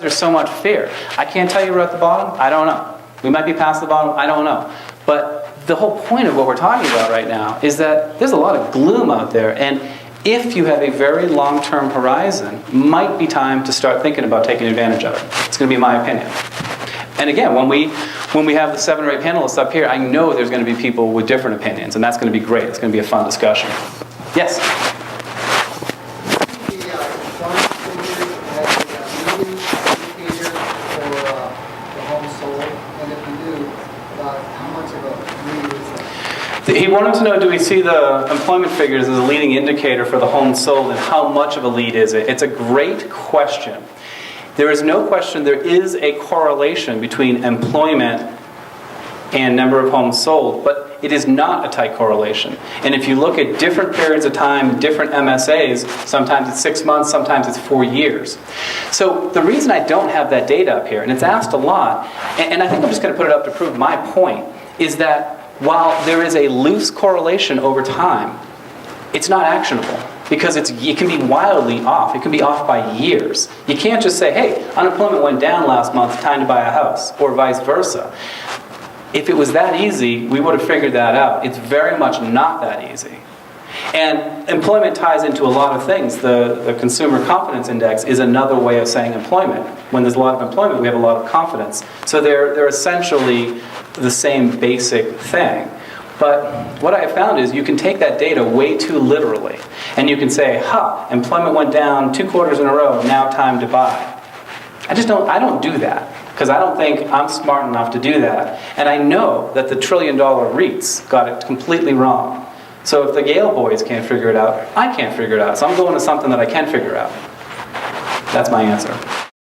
There's so much fear. I can't tell you we're at the bottom. I don't know. We might be past the bottom. I don't know. But the whole point of what we're talking about right now is that there's a lot of gloom out there. And if you have a very long-term horizon, might be time to start thinking about taking advantage of it. It's going to be my opinion. And again, when we have the 7 or 8 panelists up here, I know there's going to be people with different opinions, and that's going to be great. It's going to be a fun discussion. Yes? He wanted to know, do we see the employment figures as a leading indicator for the homes sold, and how much of a lead is it? It's a great question. There is no question there is a correlation between employment and number of homes sold, but it is not a tight correlation. And if you look at different periods of time, different MSAs, sometimes it's 6 months, sometimes it's 4 years. So the reason I don't have that data up here, and it's asked a lot, and I think I'm just going to put it up to prove my point, is that while there is a loose correlation over time, it's not actionable because it can be wildly off. It can be off by years. You can't just say, hey, unemployment went down last month, time to buy a house, or vice versa. If it was that easy, we would have figured that out. It's very much not that easy. And employment ties into a lot of things. The Consumer Confidence Index is another way of saying employment. When there's a lot of employment, we have a lot of confidence. So they're essentially the same basic thing. But what I have found is you can take that data way too literally. And you can say, employment went down 2 quarters in a row, now time to buy. I don't do that. Because I don't think I'm smart enough to do that. And I know that the $1 trillion REITs got it completely wrong. So if the Gale boys can't figure it out, I can't figure it out. So I'm going to something that I can figure out. That's my answer.